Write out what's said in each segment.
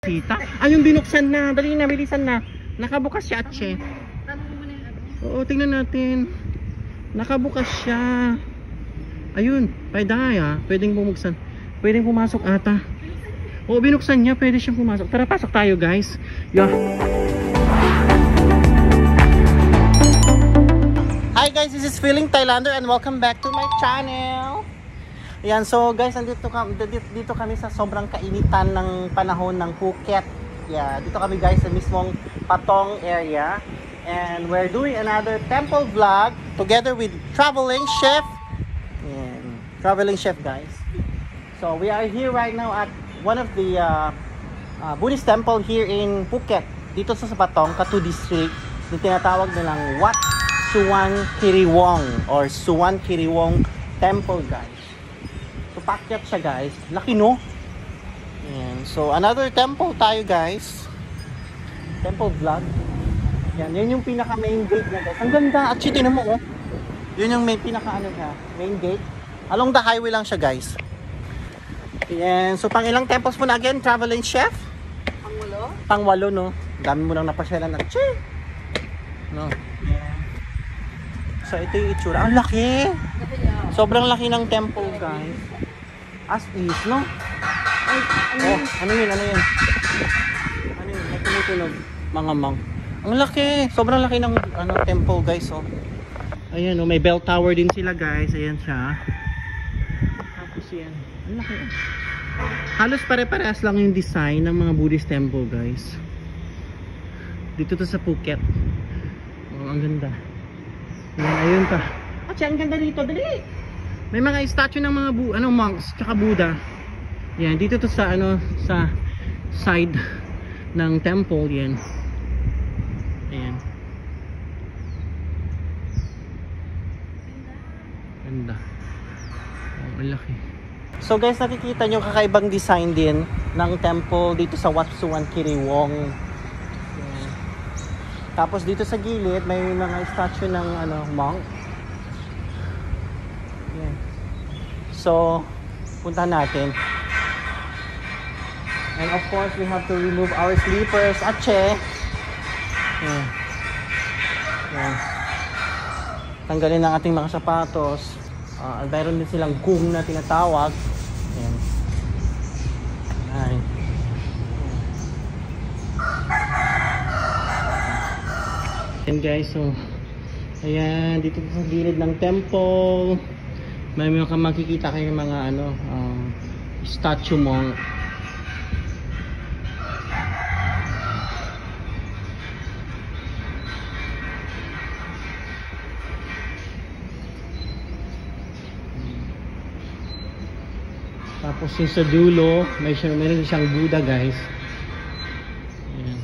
Tita? Ayun, binuksan na. Dali na, bilisan na. Nakabukas siya, Atche. Oo, tingnan natin. Nakabukas siya. Ayun, pwede ha. Pwedeng bumuksan. Pwedeng pumasok ata. Oo, binuksan niya. Pwede siyang pumasok. Tara, pasok tayo, guys. Yeah. Hi guys, this is Feeling Thailander and welcome back to my channel. Ayan, so guys, dito kami sa sobrang kainitan ng panahon ng Phuket. Yeah, dito kami guys sa mismong Patong area. And we're doing another temple vlog together with Traveling Chef. And Traveling Chef guys. So we are here right now at one of the Buddhist temple here in Phuket. Dito sa Patong, Katu District. Yung tinatawag nilang Wat Suan Kiriwong or Suan Kiriwong Temple guys. So pakyat siya guys. Laki no? Ayan. So another temple tayo guys. Temple vlog. Yan yung pinaka main gate na guys. Ang ganda. At tingnan mo oh. Yun yung pinaka ano siya, main gate. Along the highway lang siya guys. Ayan. So pang ilang temples mo na again, Traveling Chef? Pang-walo? Pang-walo no. Dami mo nang napasyalan na. No. So ito yung itsura. Ang laki! Sobrang laki ng temple guys. As is, no? Ay, ano yun? Ano yun? May tumutunog. Mga mang. Ang laki! Sobrang laki ng temple guys. Oh. Ayan, oh, may bell tower din sila guys. Ayan siya. Tapos yan. Ang laki. Halos pare-parehas lang yung design ng mga Buddhist temple guys. Dito to sa Phuket. Oh, ang ganda. Ayan, ayun pa. At siya, ang ganda dito. Dali! May mga statue ng mga monks tsaka Buddha. Yan, dito to sa sa side ng temple. Yan. Ayan. Ganda. Oh, ang laki. So guys, nakikita nyo kakaibang design din ng temple dito sa Wat Suan Kiriwong. Tapos dito sa gilid may mga statue ng monk. Yan. So, puntahan natin. And of course, we have to remove our slippers. Atche. Yan. Yan. Tanggalin ang ating mga sapatos. Mayroon din silang gung na tinatawag. Yan. Ay. And guys, so ayan, dito sa gilid ng temple may mga makikita kayo mga statue monk. Tapos yung sa dulo mayroon siyang Buddha guys. Ayan.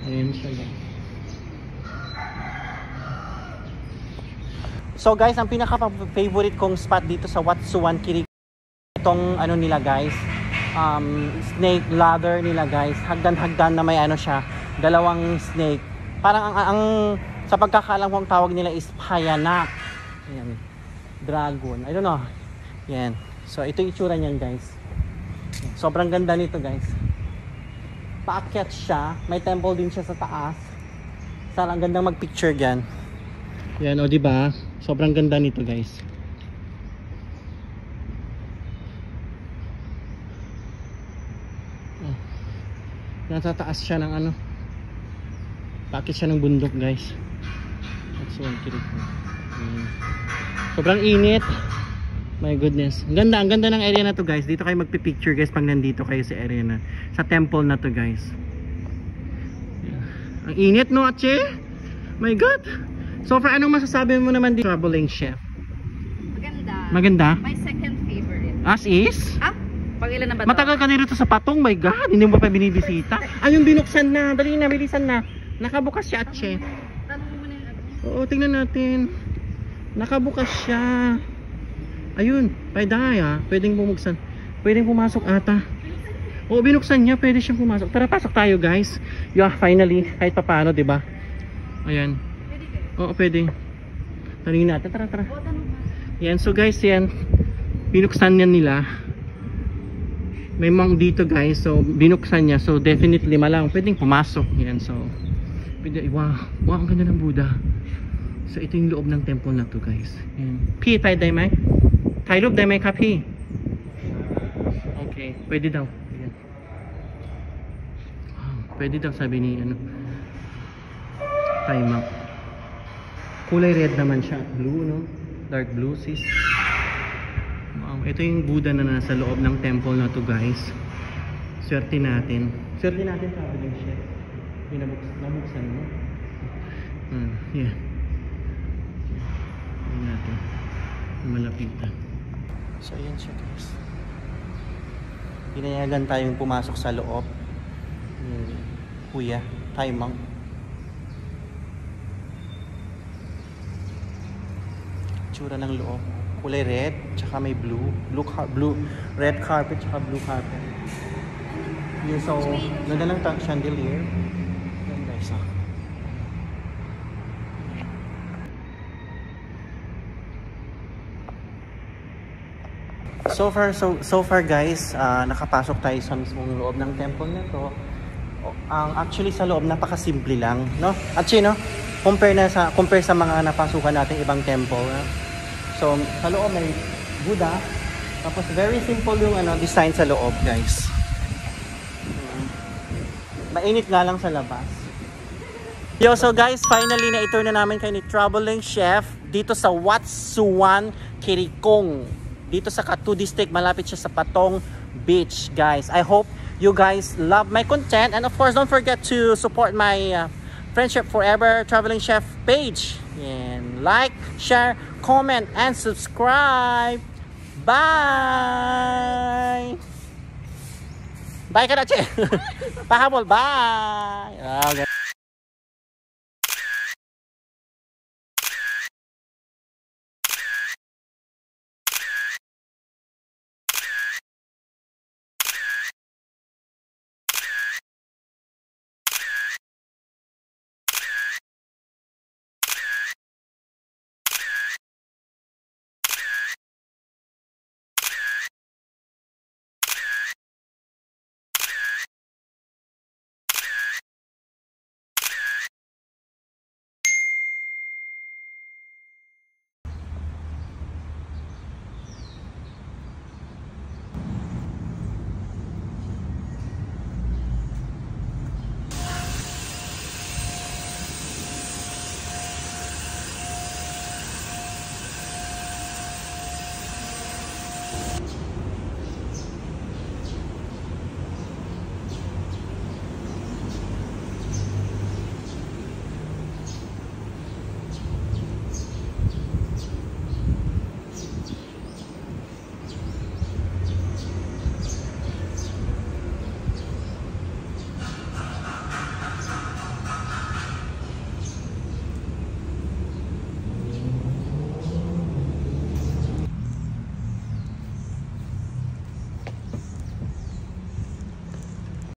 Ayan siya guys. So guys, ang pinaka-favorite kong spot dito sa Wat Suan Kiriwong, itong nila guys, snake ladder nila guys, hagdan-hagdan na may siya, dalawang snake. Parang ang sa pagkakaalam ko ang tawag nila is Hayanak. Ayan. Dragon. I don't know. Yan. So ito yung itsura niyan guys. Sobrang ganda nito guys. Paakyat siya, may temple din siya sa taas. Sana ang gandang mag-picture diyan. Yan o, di ba? Sobrang ganda nito, guys. Oh. Nasa taas siya ng paakyat siya ng bundok, guys. That's one kilig ko. Sobrang init. My goodness. Ang ganda ng area na to, guys. Dito kayo magpi-picture, guys, pag nandito kayo sa area na sa temple na to, guys. Ang init, no, Atche? My God! So, for anong masasabi mo naman dito, Traveling Chef? Maganda. Maganda? My second favorite. As is? Pag ilan na ba ito? Matagal ka nito sa Patong, my God! Hindi mo pa binibisita. Ayun, binuksan na. Dali na, bilisan na. Nakabukas siya, Atche. Tanong mo na yung Oo, tingnan natin. Nakabukas siya. Ayun, pwede ha. Pwedeng bumuksan. Pwedeng pumasok ata. Oo, binuksan niya. Pwede siyang pumasok. Tara, pasok tayo, guys. Yeah, finally. Kahit pa paano, diba? Ayan. Oo, pwede. Tanungin natin. Tara, tara. Yan, so guys, yan. Binuksan yan nila. May monk dito guys, so binuksan niya, so definitely malang pwedeng pumasok yan. So pwede, wow, ang ganda ng Buddha. So ito yung loob ng temple na to guys. Yan. Pi, tayo day may? Tayo loob day may ka Pi? Okay, pwede daw. Yan. Wow, pwede daw sabi ni ano, Thai monk. Kulay red naman siya, blue no? Dark blue sis. Ito yung Buddha na nasa loob ng temple na to guys. Swerte natin. Swerte natin traveling chef. Nabuksan mo. Yeah. Tingnan natin. Malapitan. So ayan siya guys. Pinayagan tayong pumasok sa loob. Kuya, Thai monk. Tsura ng loob. Kulay red, tsaka may blue, red carpet, tsaka blue carpet. Yun, so, ganda lang tang chandelier. Yan guys, ha. So far guys, nakapasok tayo sa mismong loob ng temple na to. Actually sa loob napakasimple lang, no? Actually, no? Compare sa mga napasukan nating ibang temple, no? So, sa loob may Buddha. Tapos, very simple yung design sa loob, guys. Mainit nga lang sa labas. Yo, so guys, finally na-tour na namin kayo ni Traveling Chef dito sa Wat Suan, Kirikong. Dito sa Katu District, malapit siya sa Patong Beach, guys. I hope you guys love my content. And of course, don't forget to support my Friendship Forever Traveling Chef page. And like, share, comment, and subscribe. Bye! Bye ka na, Che! Pahabol, bye! Okay.